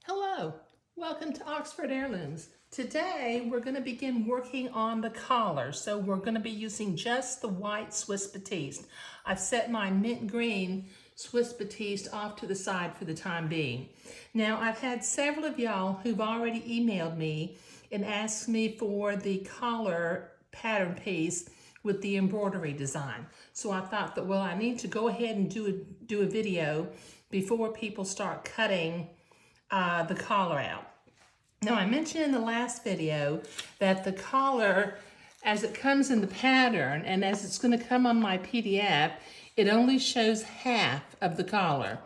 Hello, welcome to Oxford Heirlooms. Today we're going to begin working on the collar. So we're going to be using just the white Swiss Batiste. I've set my mint green Swiss Batiste off to the side for the time being. Now I've had several of y'all who've already emailed me and asked me for the collar pattern piece with the embroidery design. So I thought that, well, I need to go ahead and do a video before people start cutting the collar out. Now I mentioned in the last video that the collar, as it comes in the pattern and as it's going to come on my PDF, it only shows half of the collar.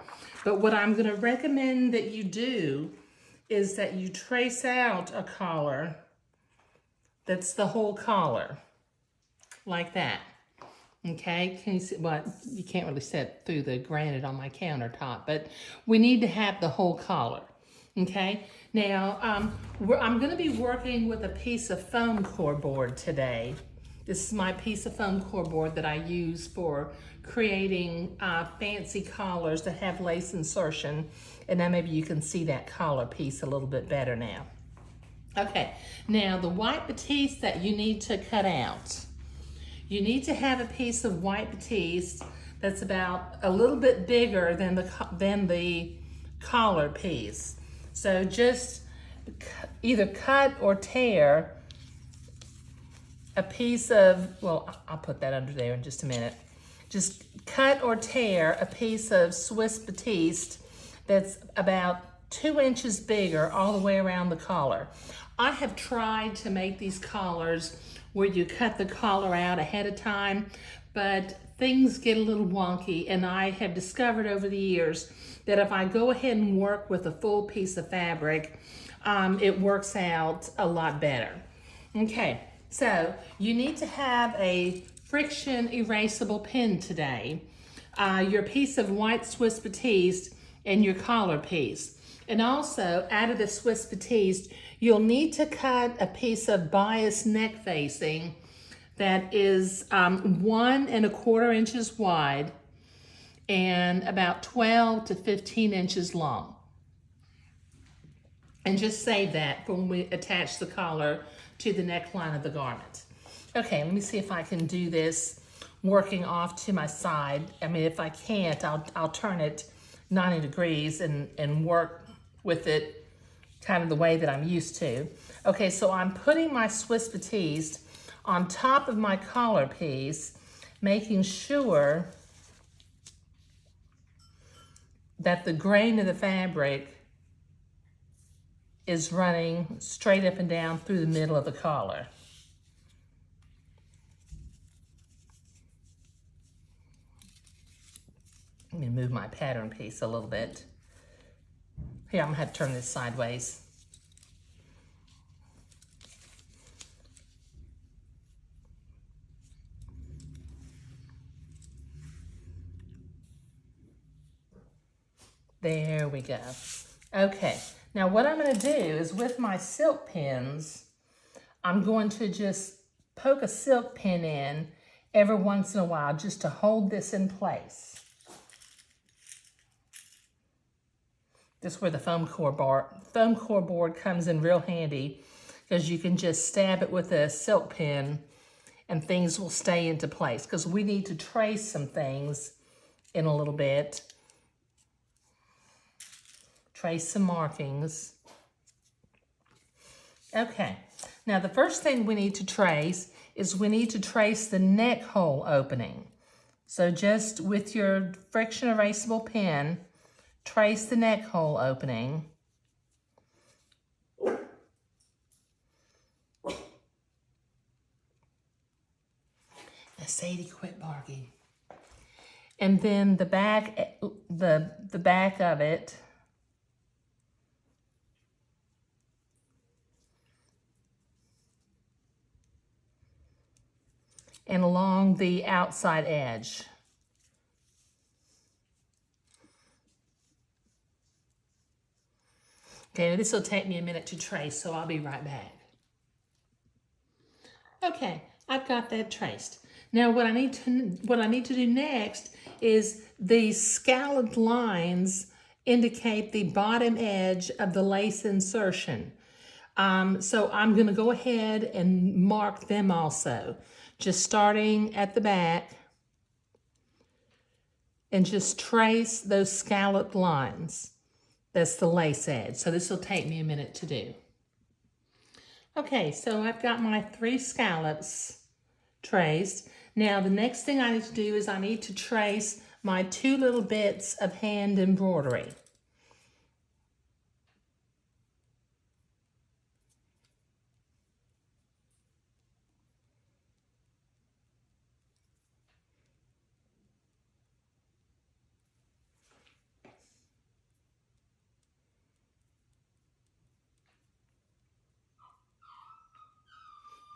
But what I'm going to recommend that you do is that you trace out a collar that's the whole collar, like that. Okay, can you see? Well, you can't really see it through the granite on my countertop, but we need to have the whole collar. Okay, now I'm going to be working with a piece of foam core board today. This is my piece of foam core board that I use for creating fancy collars that have lace insertion. And now maybe you can see that collar piece a little bit better now. Okay, now the white batiste that you need to cut out. You need to have a piece of white batiste that's about a little bit bigger than the collar piece. So just either cut or tear a piece of, well, I'll put that under there in just a minute. Just cut or tear a piece of Swiss Batiste that's about 2 inches bigger all the way around the collar. I have tried to make these collars where you cut the collar out ahead of time, but things get a little wonky, and I have discovered over the years that if I go ahead and work with a full piece of fabric, it works out a lot better. Okay, so you need to have a friction erasable pin today, your piece of white Swiss Batiste, and your collar piece. And also, out of the Swiss Batiste, you'll need to cut a piece of bias neck facing that is 1 1/4 inches wide and about 12 to 15 inches long. And just save that for when we attach the collar to the neckline of the garment. Okay, let me see if I can do this working off to my side. I mean, if I can't, I'll turn it 90 degrees and work with it kind of the way that I'm used to. Okay, so I'm putting my Swiss Batiste on top of my collar piece, making sure that the grain of the fabric is running straight up and down through the middle of the collar. Let me move my pattern piece a little bit. Here, I'm gonna have to turn this sideways. There we go. Okay, now what I'm gonna do is with my silk pins, I'm going to just poke a silk pin in every once in a while just to hold this in place. This is where the foam core board comes in real handy, because you can just stab it with a silk pin and things will stay into place, because we need to trace some things in a little bit. Trace some markings. Okay, now the first thing we need to trace is we need to trace the neck hole opening. So just with your friction erasable pen, trace the neck hole opening. Now, Sadie, quit barking. And then the back, the back of it. And along the outside edge. Okay, this will take me a minute to trace, so I'll be right back. Okay, I've got that traced. Now what I need to do next is these scalloped lines indicate the bottom edge of the lace insertion. So I'm going to go ahead and mark them also, just starting at the back and just trace those scalloped lines. That's the lace edge. So this will take me a minute to do. Okay, so I've got my 3 scallops traced. Now the next thing I need to do is I need to trace my 2 little bits of hand embroidery.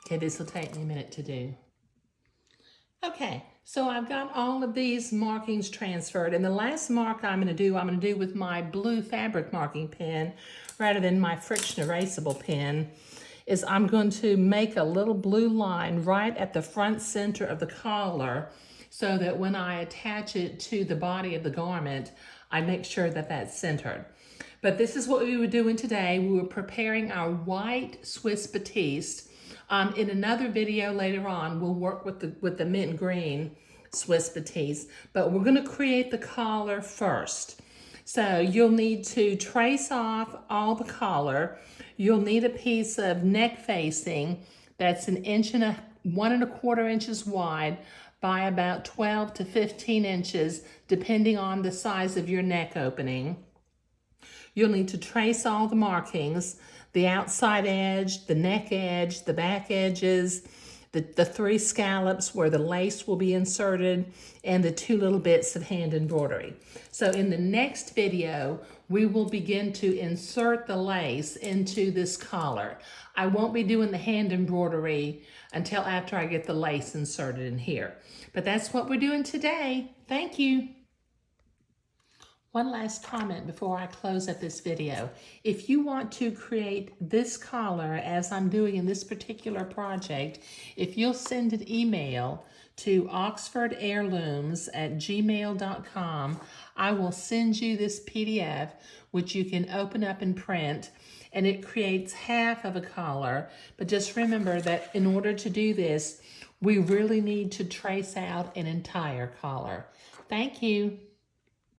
Okay, this will take me a minute to do. Okay, so I've got all of these markings transferred, and the last mark I'm going to do with my blue fabric marking pen rather than my friction erasable pen, is I'm going to make a little blue line right at the front center of the collar so that when I attach it to the body of the garment, I make sure that that's centered. But this is what we were doing today. We were preparing our white Swiss batiste. In another video later on, we'll work with the mint green Swiss batiste, but we're going to create the collar first. So you'll need to trace off all the collar. You'll need a piece of neck facing that's 1¼ inches wide by about 12 to 15 inches, depending on the size of your neck opening. You'll need to trace all the markings, the outside edge, the neck edge, the back edges, the 3 scallops where the lace will be inserted, and the 2 little bits of hand embroidery. So in the next video, we will begin to insert the lace into this collar. I won't be doing the hand embroidery until after I get the lace inserted in here. But that's what we're doing today. Thank you. One last comment before I close up this video. If you want to create this collar as I'm doing in this particular project, if you'll send an email to oxfordheirlooms@gmail.com, I will send you this PDF, which you can open up and print, and it creates half of a collar. But just remember that in order to do this, we really need to trace out an entire collar. Thank you.